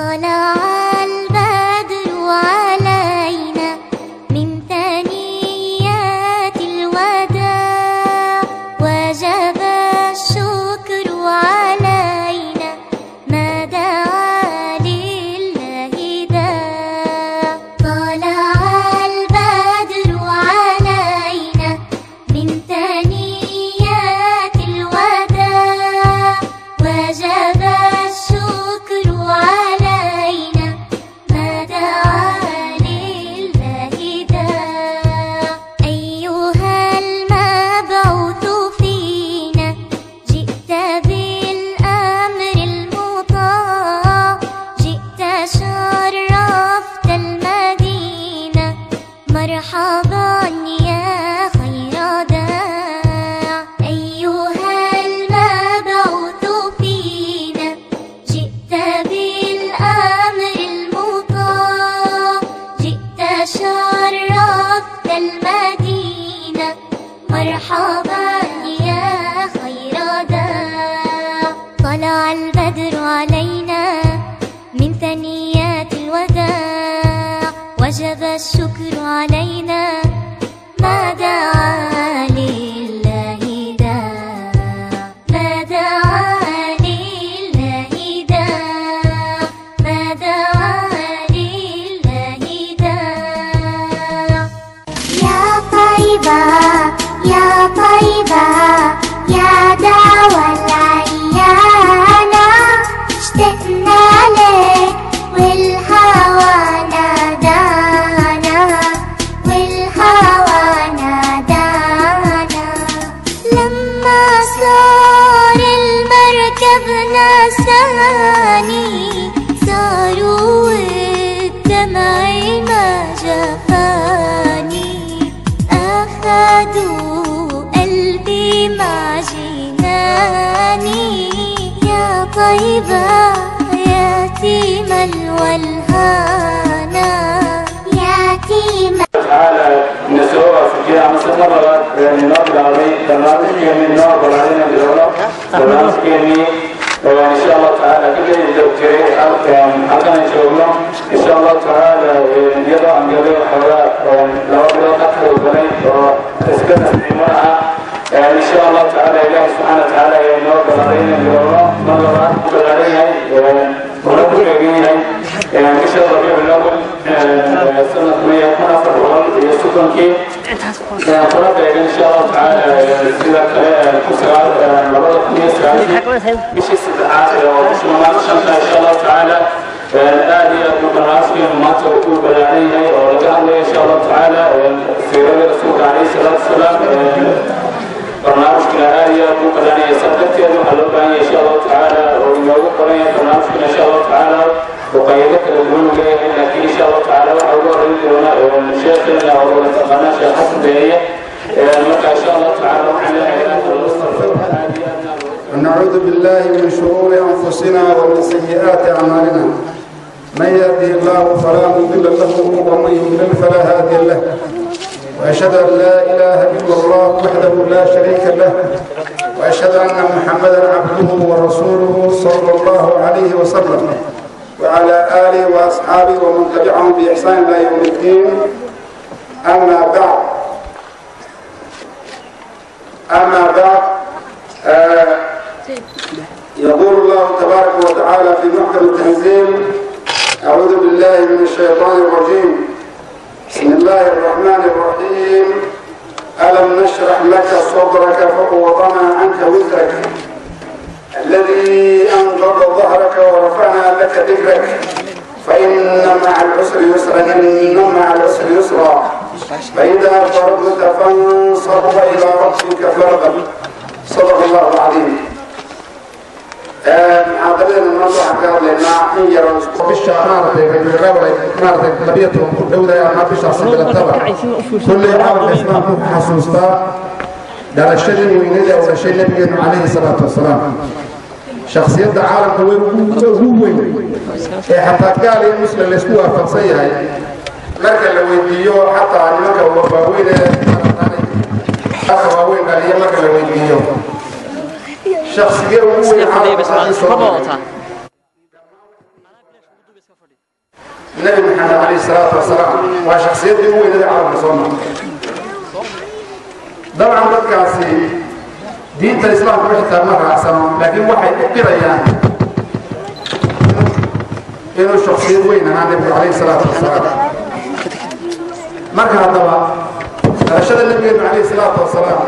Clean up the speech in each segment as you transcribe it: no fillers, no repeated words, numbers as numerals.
طلع البدر علينا من ثنيات الوداع وجب الشكر علينا ما دعا لله داع طلع البدر علينا من ثنيات الوداع وجب الشكر علينا ما دعا لله داع أيها المبعوث فينا جئت بالأمر المطاع جئت شرفت المدينة مرحبا يا خير داع أيها المبعوث فينا جئت بالأمر المطاع جئت شرفت المدينة مرحبا يا خير داع طلع البدر علينا من ثنيات الوداع وجب الشكر علينا ما دعا لله داع ما دعا لله داع ما دعا لله داع يا طيبة يا طيبة يا دعوى العيانة اشتقنا لك والهوى نادانا والهوى نادانا لما صار المركب نساني صاروا والدمع ما جفاني أخذوا قلبي مع جناني يا طيبة يتيم الولهانا يتيم تعالى نسوها في كده مثل مرة يعني نقل عليه برنامج كمين نقل علينا بالأولى برنامج كمين وإن شاء الله تعالى كده الدكتورين حتى نشوفهم إن شاء الله تعالى يضع عن جميع الحوارات لو بلا قتل وبنيت وتسكن استماعها إن شاء الله تعالى إله سبحانه وتعالى نقل علينا بالأولى مرة نقل عليها ونقل عليها إن شاء الله ربيع الأول سنة 112 يسكن كي فرق إن شاء الله تعالى سيدة كسر لبضة ميسر مش استدعاء ومش مناقشة إن شاء الله تعالى الآلية مقراسية ما تقول بلانية ولقاء إن شاء الله تعالى سيرة رسول عليه الصلاة والسلام برنامج الآلية مقرانية صدقت يدو حلوبانية إن شاء الله تعالى ويوم قرانية برنامج إن شاء الله تعالى وقيدك الأمور لكن إن شاء الله تعالى وحاول الشيخ لنا ونتقنى شيخ حسن بهية نرجع إن شاء الله تعالى وحنا ونعوذ بالله من شرور أنفسنا ومن سيئات أعمالنا من يهده الله فلا مضل له ومن يضلل فلا هادي له وأشهد أن لا إله إلا الله وحده لا شريك له وأشهد أن محمدا عبده ورسوله صلى الله عليه وسلم وعلى آله وأصحابه ومن تبعهم بإحسان إلى يوم الدين أما بعد يقول الله تبارك وتعالى في محكم التنزيل أعوذ بالله من الشيطان الرجيم بسم الله الرحمن الرحيم ألم نشرح لك صدرك ووضعنا عنك وزرك الذي أنقض ظهرك ورفعنا لك ذكرك فإن مع العسر يسرا إن مع العسر يسرا فإذا فرغت فانصب إلى ربك فارغب صدق الله العظيم. محاضرين الموضوع قال لنا حنجر بالشعارة بالغابة مارة طبيعتهم كل يوم ما بيش عصب التبع كل يوم اسمه حسوستا ده الشيء وينده ولا شيء النبي عليه الصلاة والسلام شخصية عالم هو حتى قال المسلم اللي اسمه فرنسية مركز لو يديو حتى المركز وفاوين أخوين قال هي مركز لو يديو شخصية هو النبي محمد عليه الصلاة والسلام وشخصية هو الذي عرف صنع طبعا ذكرسي دين الإسلام وحتى مرة أحسن لكن واحد قرية إنه الشخصية وين النبي عليه الصلاة والسلام مركز طبعا أشهد النبي عليه الصلاة والسلام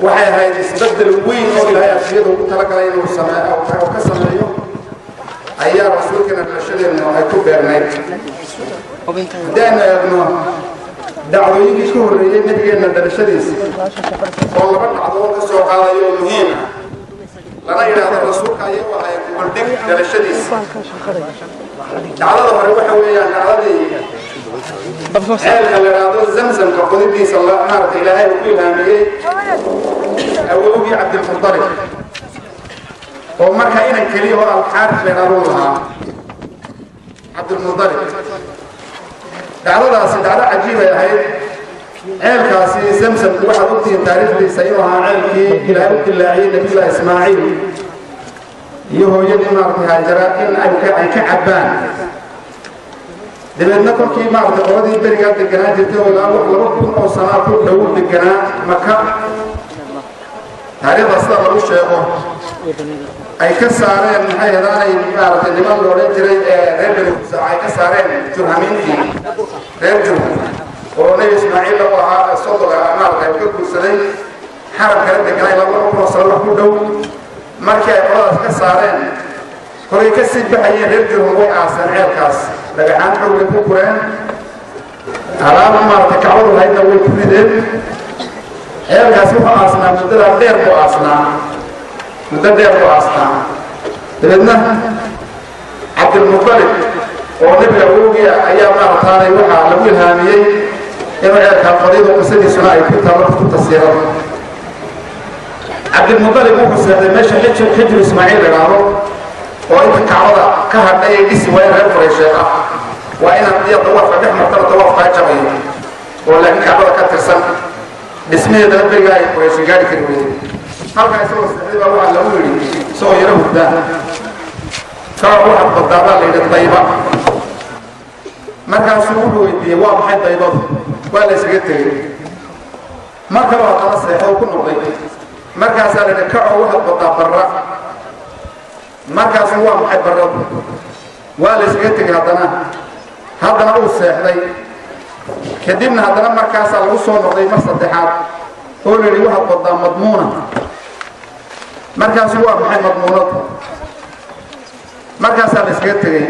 waxay ahayd isbedel weyn oo ilaahay ashiyada ugu talagalay inuu sameeyo oo ka sameeyo ayaa rasuulkana dhashadeena waxay ku beernayd daana dacwooyinkii ka horreeyay nabigeena dhalashadiisa oo laba dhacdood ka soo qaadayo muhiim lana yiraahdo rasuulka ayaa waxay ku bandhig dhalashadiisa dacwada hore waxa weeyaan dacwadii ceelka la yiraahdo zamzamka qodidiisa la maarta ilaahay uu ku ilhaamiyey awowgii cabdilmutalib oo markaa inan keliya oo alxaaris la yiraahdo lahaa cabdilmutalib dacwadaasi dacdo cajiib ay ahayd ceelkaasi zamzamku waxaad ogtihiin taariikhdiisa inuu ahaa ceelkii ilaahay u dilaaciyey nabiyullaahi ismaaciil iyo hooyadii maartay haajara in ay ka cabbaan dabeedna kolkii maartay qoladii berigaa deganaa jirtay oo ilaa 2,000 oo sano ku dhow deganaa maka taariikhda sida lagu sheego ay ka saareen maxay hadaanay maartay niman loo odhan jiray reer beni khusaaca ay ka saareen jurhamiintii reer jurham oo nabi ismaaciil lagu ahaa sodoga maartay ka guursaday xaram kala deganay 2,000 oo sano wax ku dhow markii ay qoladaas ka saareen kolay ka sii baxayeen reer jurham way aaseen ceelkaas dhagaxaan xoogle ku kureen alaaba maartay kacbadu lahaydna way ku rideen ceelkaas wuxuu aasnaa muddo dheer buu aasnaa dabeedna cabdilmutalib oo nabiga awowgii ayaa maartaanay waxaa lagu ilhaamiyey inuu ceelkaa qadido qisadiisuna ay ku taalo kutubta siirada cabdilmutalib wuxuu seexday meesha xijru ismaaciil idhaahdo oo inta kacbada ka hadhay ay dhisi waayeen reer quraysheed ah waa inaan iyo dawaafka dhex martana dawaafkaa jabayo oo laakiin kacbada ka tirsan dhismaheedana berigaa ay qurayshi gaari kari weyday halkaa isagoo seexday baa waxaa lagu yidhi isagoo yaro hurdaa kaa waxaad baddaabaa la yidhi dayba markaasuu wuxuu weydiiyey waa maxay daybadu waa la isaga tegey mar kale haddana seexo ku noqday markaasaa la yidhi kacoo waxaad baddaa barra markaasuu waa maxay barradu waa la isaga tegey haddana uu seexday kadibna haddana markaasaa lagu soo noqday mar saddexaad oo la yidhi waxaad baddaa madmuuna markaasuu waa maxay madmuunadu markaasaa la iskaga tegey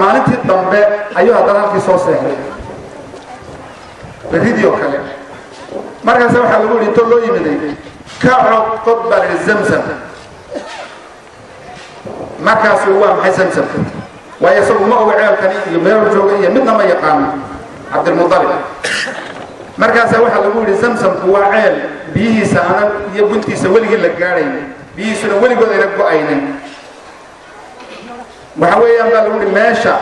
maalintii dambe ayuu haddana halkii soo seexday berridii oo kale markaasa waxaa lagu yidhi intoo loo yimiday kacoo qod baa la yidhi zamzam markaasuu waa maxay zamzamka waayo isagu ma oga ceelkani iyo meelu jooga iyo midna ma yaqaano cabdilmutalib markaasaa waxaa lagu yidhi zamzamku waa ceel biyihiisa aanan iyo guntiisa weligii la gaadhayn biyihiisuna weligood ayna go-aynin waxa weeyaan baa lagu yidhi meesha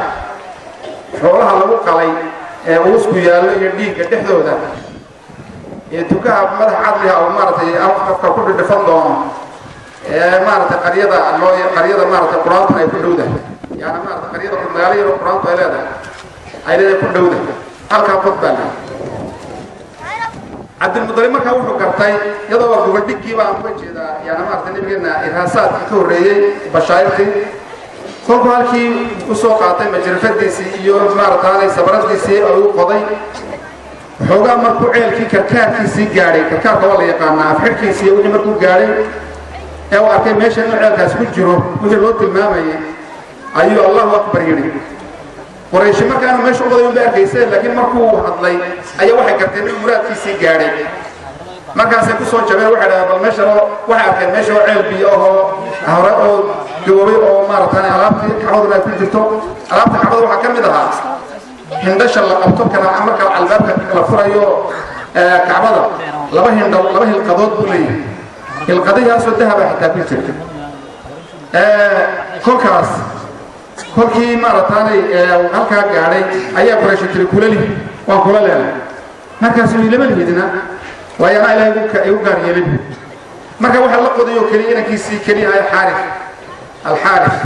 xoolaha lagu qalay ee uusku yaallo iyo dhiigga dhexdooda ee tukaha madax cadliha oo maaragtay afka ku dhidhifan doono ee maaragtay qaryada maaragtay quraantu ay ku dhowdahay yaani maaragtay qaryada magaalo yar oo quraantu ay leedahay ku dhowdahay halkaa qod baa leh cabdilmutalib markaa wuxuu gartay iyadoo waa gobaldhigkii baan uga jeedaa yaani maaragtay nabigeena irhaasaadkii ka horreeyey bashaa'irtii kolku halkii u soo qaatay majrafadiisii iyo maarataanay sabaradiisii ayuu qoday xoogaa markuu ceelkii karkaarkiisii gaadhay karkaarka waa la yaqaanaa afxidhkiisii wixii markuu gaadhay ee uu arkay meesha inuu ceelkaas ku jiro wixii loo tilmaamayay ayuu allahu akbar yidhi qurayshi markaanu meesha u qoday unba arkayseen laakiin markuu hadlay ayaa waxay garteen inuu muraadkiisii gaadhay markaasay ku soo jabeen waxay dhahdeen bal meesha waxay arkeen meesha oo ceel biyo ahoo hore oo gaboobay oo maaragtay alaabtii kacbaduna ay ku jirto alaabta kacbada waxaa ka mid ahaa hindhasha la qabto kana marka albaabka la furayo kacbada laba hilqadood buu leeyahay hilqadahaasoo dahaba xitaa ku jirta kolkaas kolkii maaragtaanay halkaa gaadhay ayaa qurayshi tiri kulali waan kula leenay markaasuu lama lihidina waayo anaa ilaahay igu gaar yeelin marka waxaa la qoday oo keliya inankiisii keliya alxaaris